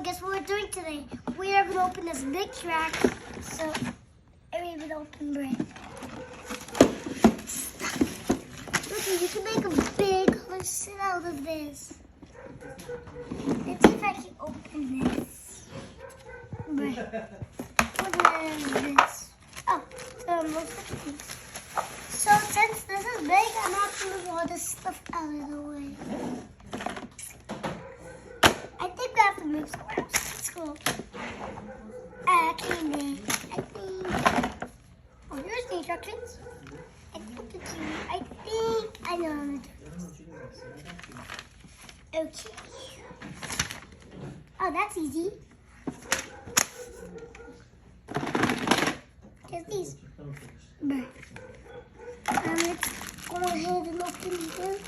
guess what we're doing today? We are going to open this big track. So, I'm going to open bread. Look, you can make a big horse out of this. Let's see if I can open this. Bread. What is this? Oh, so since this is big, I'm going to move all this stuff out of the way. I think we have to move somewhere else. Let's go. I think. Oh, here's the instructions. I know how to do this. Okay. Oh, that's easy. Just these. Let's go ahead and open this.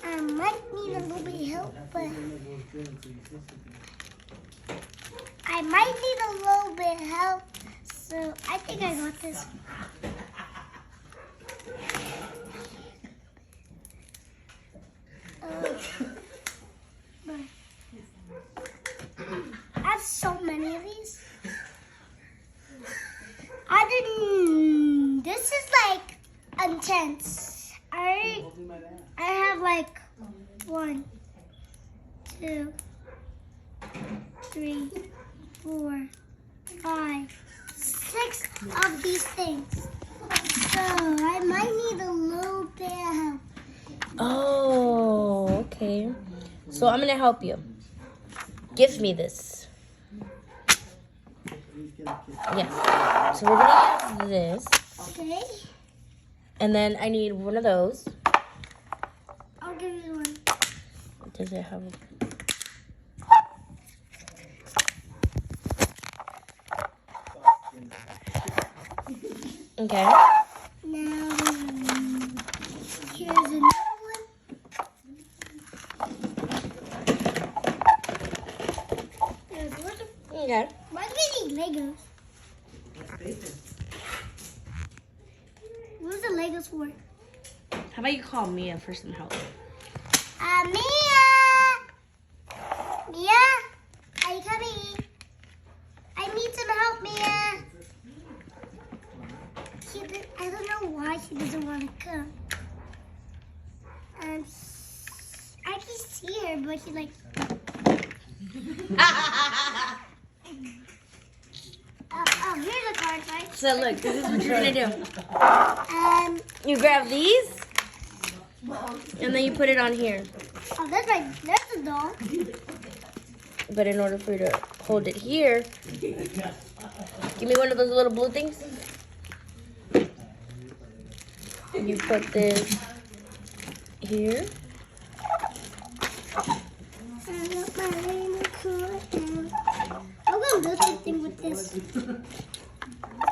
I might need a little bit of help, but I might need a little bit of help, so I think I got this. I have so many of these. This is like intense. I have like 1, 2, 3, 4, 5, 6 of these things. So I might need a little bit of help. Oh, okay. So I'm gonna help you. Give me this. Yeah. So we're gonna use this. Okay. And then I need one of those. I'll give you one. Does it have Okay. Now, here's another one. There's one. Okay. Why do we need Legos? What are the Legos for? How about you call Mia for some help? Mia! Mia? Are you coming? I need some help, Mia. I don't know why she doesn't want to come. I can see her, but she's like... oh, here's a card, right? So look, this is what you're gonna do. You grab these, and then you put it on here. Oh, that's right. There's the doll. But in order for you to hold it here, give me one of those little blue things. You put this here. I'm going to do something with this.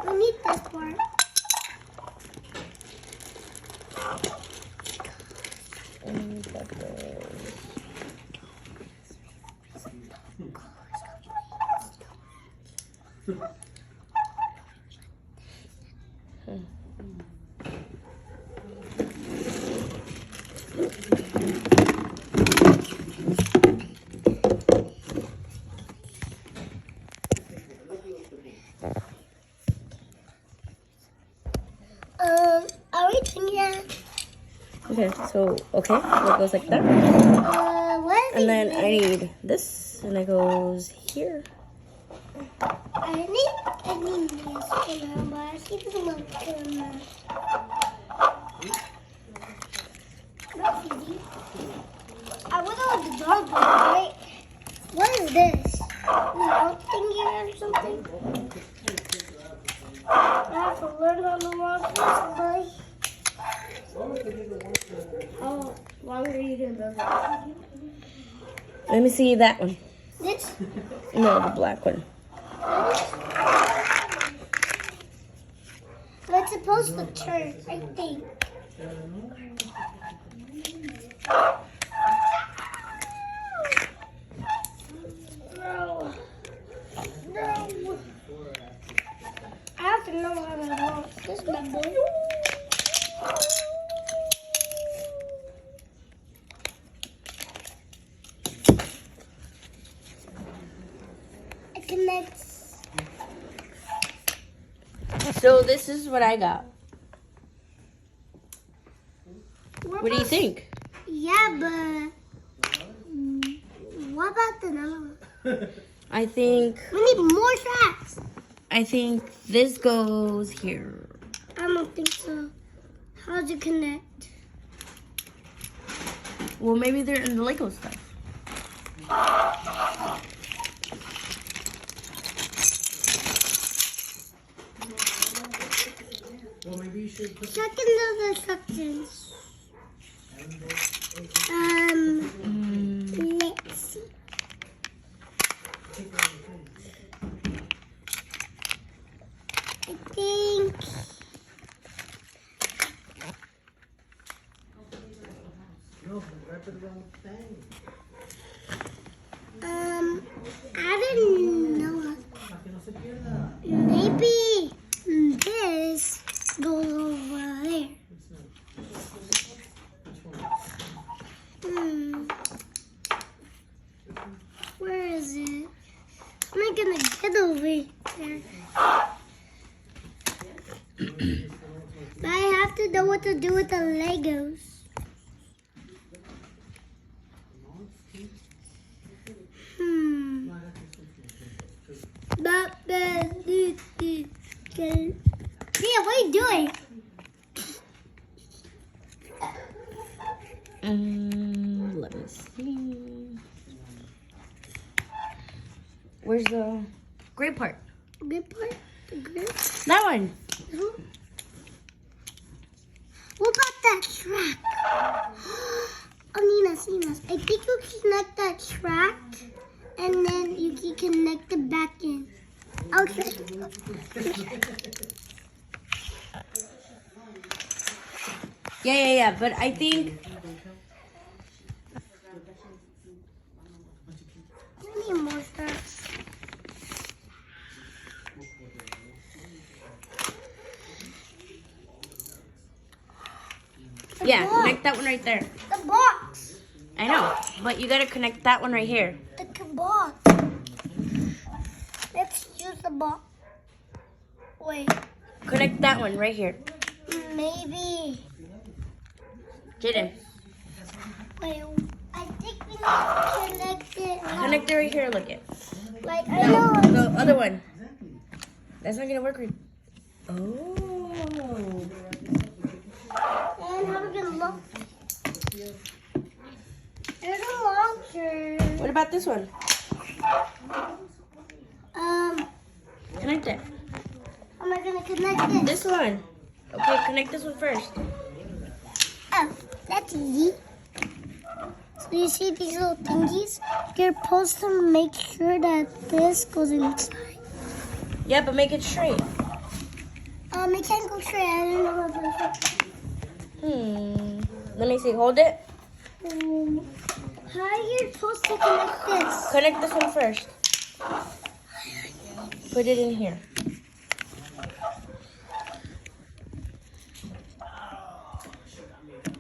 We need this part. And put this. Are we doing that? Okay, so it goes like that. What? And then I need this, and it goes here. I need this for now, but I think it's a little bit. That's easy. I wonder what the dog does, right? What is this? Remote thingy or something? I have to learn how to watch this, how long are you going to build it? Let me see that one. This? No, the black one. But it's supposed to turn, I think. No. No. I have to know how to launch this, my boy. So this is what I got. What do you think? Yeah, but what about the number? I think We need more tracks. I think this goes here. I don't think so. How'd you connect? Well, maybe they're in the Lego stuff. Well, maybe you should put Check into the instructions. Let's see. I think no, wrap it around the thing. I didn't know. Maybe this goes over there. Where is it? I'm not gonna get over there. But I have to know what to do with the Legos. Yeah, what are you doing? Let me see. Where's the gray part? Good part? The good? That one. What about that track? Oh, Ninas. I think you can connect that track and then you can connect it back in. Okay. Yeah. But I think We need more tracks. yeah, connect that one right there. The box. I know, but you gotta connect that one right here. The box. Let's use the box. Wait, Connect that one right here. maybe. Jaden, Wait, I think we need to connect it. connect it right here. Look it. Like, I know. The other one. That's not gonna work. Oh. And how are we gonna look? There's a launcher. What about this one? Connect it. How am I gonna connect this? This one. Okay, connect this one first. Oh, that's easy. So you see these little thingies? You're supposed to make sure that this goes inside. Yeah, but make it straight. It can't go straight. I didn't know about that. Let me see. Hold it. How are you supposed to connect this? Connect this one first. Put it in here.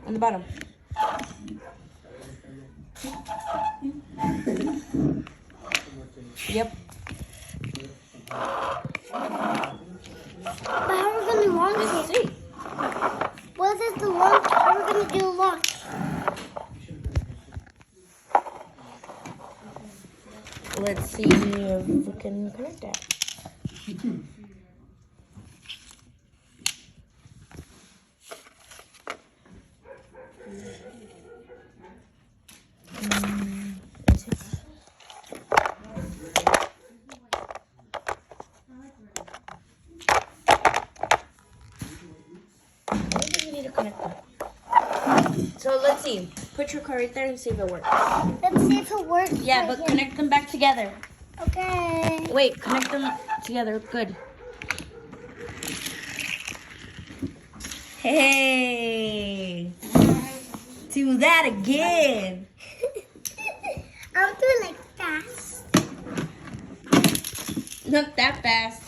On the bottom. Yep. But how are we gonna launch Let's it? see. What is the launch? How are we gonna do a launch? Let's see if we can connect that. So let's see. Put your car right there and see if it works. Let's see if it works. Yeah, right but here. connect them back together. Okay. Wait, connect them together. Good. Hey. Do that again. I'll do it like fast. Not that fast.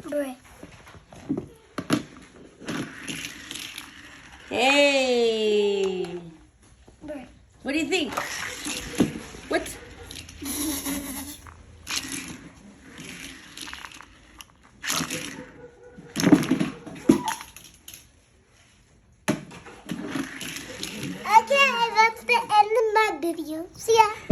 Right. Hey. Right. What do you think? What? video. See ya.